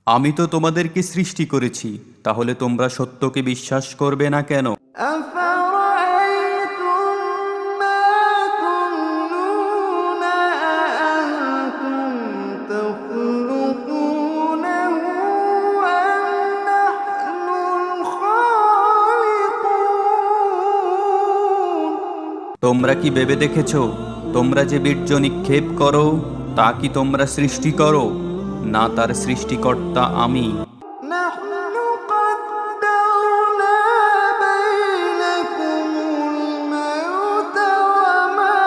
আমি তো তোমাদেরকে সৃষ্টি করেছি, তাহলে তোমরা সত্যকে বিশ্বাস করবে না কেন? أفرأيتم ما تمنون أأنتم تخلقونه أم نحن الخالقون তোমরা কি ভেবে দেখেছ, তোমরা যে বীর্য নিক্ষেপ করো তা কি তোমরা সৃষ্টি করো? না, তার সৃষ্টিকর্তা আমি। نحن قدرنا بينكم الموت وما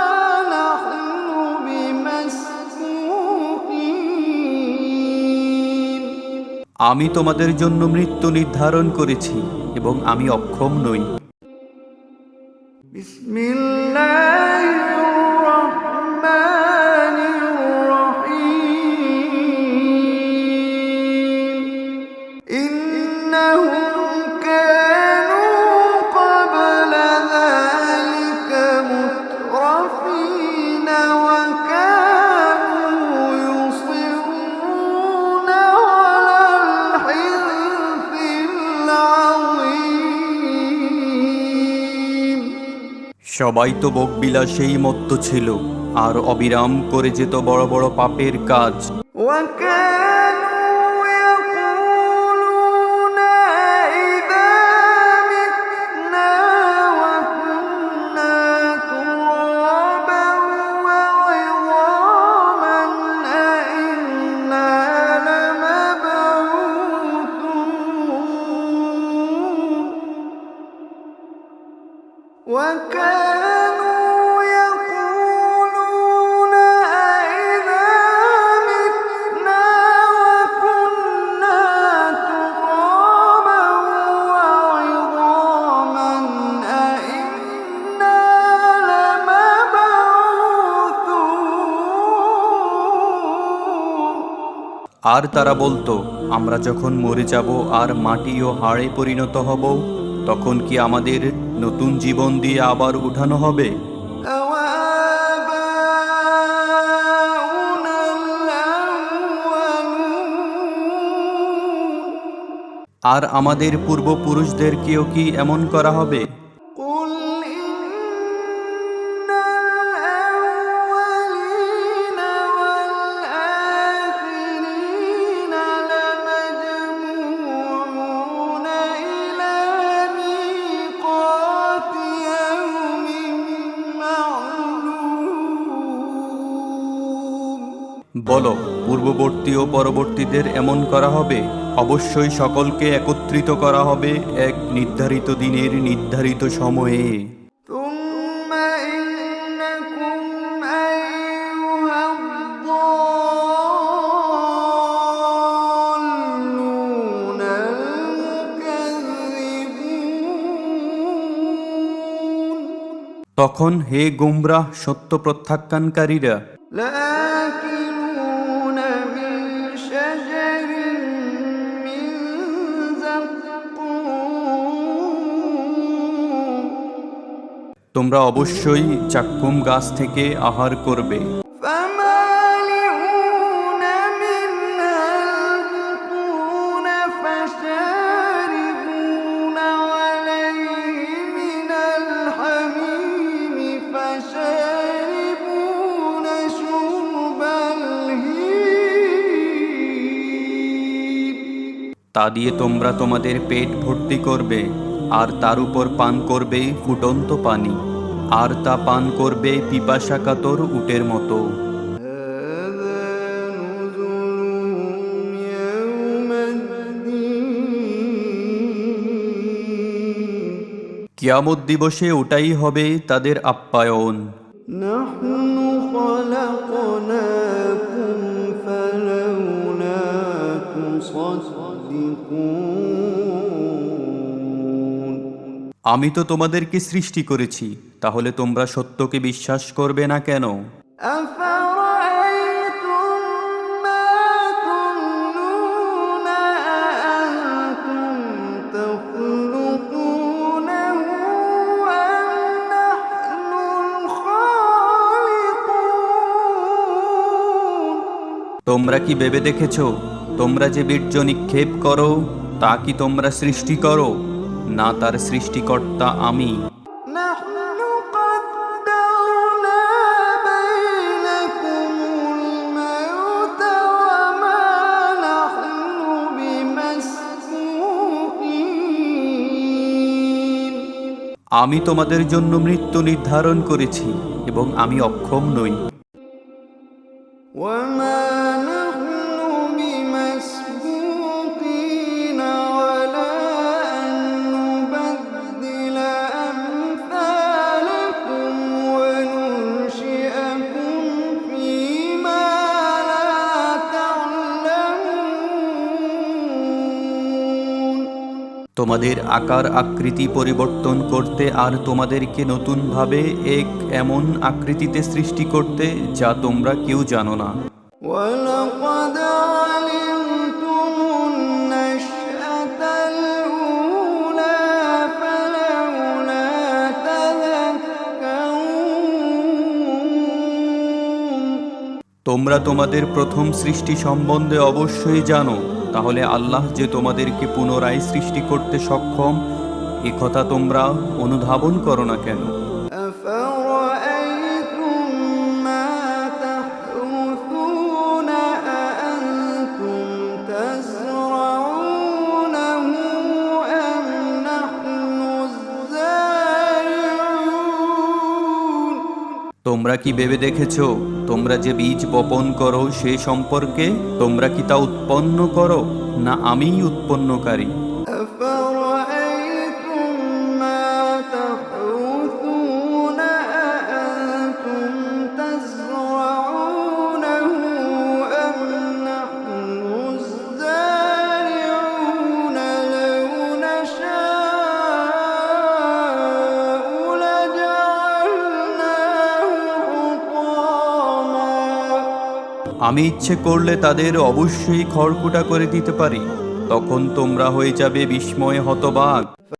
نحن بمسبوقين আমি তোমাদের জন্য মৃত্যু নির্ধারণ করেছি এবং আমি অক্ষম নই। بسم الله الرحمن الرحيم إنهم كانوا قبل ذلك مترفين وكانوا يصرون على الحنث العظيم সবাই তো ভোগবিলাসেই মত্ত ছিল আর অবিরাম করে যেত বড় বড় পাপের কাজ। وكانوا يقولون أئذا متنا وكنا ترابا وعظاما أئنا لمبعوثون وكانوا يقولون أئذا متنا وكنا ترابا وعظاما أئنا لمبعوثون আর তারা বলতো, আমরা যখন মরে যাব আর মাটি ও হাড়ে পরিণত হব, তখন কি আমাদের নতুন জীবন দিয়ে আবার উঠানো হবে? أوآباؤنا الأولون আর আমাদের পূর্বপুরুষদেরকেও কি এমন করা হবে? قل إن الأولين والآخرين لمجموعون إلى ميقات يوم معلوم বলো, পূর্ববর্তী ও পরবর্তীদের এমন করা হবে? অবশ্যই সকলকে একত্রিত করা হবে এক নির্ধারিত দিনের নির্ধারিত সময়ে। ثم إنكم أيها الضالون المكذبون তখন হে গোমরাহ সত্য প্রত্যাখ্যানকারীরা, لآكلون من شجر من زقوم তোমরা অবশ্যই চাক্কুম গাছ থেকে আহার করবে। فمالئون منها البطون فشاربون عليه من الحميم فشاربون شرب الهيم তা দিয়ে তোমরা তোমাদের পেট ভর্তি করবে আর তার উপর পান করবে ফুটন্ত পানি, আর তা পান করবে পিপাসাকাতর উটের মতো। هذا نزلهم يوم الدين কিয়ামত দিবসে ওটাই হবে তাদের আপ্যায়ন। نحن خلقناكم فلولا تصدقون আমি তো তোমাদেরকে সৃষ্টি করেছি, তাহলে তোমরা সত্যকে বিশ্বাস করবে না কেন? أفرأيتم ما تمنون أأنتم تخلقونه أم نحن الخالقون তোমরা কি ভেবে দেখেছ, তোমরা যে বীর্য নিক্ষেপ করো তা কি তোমরা সৃষ্টি করো? না, তার সৃষ্টিকর্তা আমি। نحن قدرنا بينكم الموت وما نحن بمسبوقين আমি তোমাদের জন্য মৃত্যু নির্ধারণ করেছি এবং আমি অক্ষম নই। وما نحن بمسبوقين على أن نبدل أمثالكم وننشئكم فيما لا تعلمون তোমাদের আকার আকৃতি পরিবর্তন করতে আর তোমাদেরকে নতুনভাবে এক এমন আকৃতিতে সৃষ্টি করতে যা তোমরা কেউ জানো না। ولقد علمتم النشأة الأولى فلولا تذكرون তোমরা তোমাদের প্রথম সৃষ্টি সম্বন্ধে অবশ্যই জানো, তাহলে আল্লাহ যে তোমাদেরকে পুনরায় সৃষ্টি করতে সক্ষম এ কথা তোমরা অনুধাবন করো না কেন? أفرأيتم ما تحرثون أأنتم تزرعونه أم نحن الزارعون তোমরা কি ভেবে দেখেছো তোমরা যে বীজ বপন করো সে সম্পর্কে? তোমরা কি তা উৎপন্ন করো, না আমিই উৎপন্নকারী? أفرأيتم ما تحرثون أأنتم تزرعونه أم نحن الزارعون لو نشاء لجعلناه حطاما আমি ইচ্ছে করলে তাদের অবশ্যই খড়কুটা করে দিতে পারি, তখন তোমরা হয়ে যাবে বিস্ময়ে হতবাক।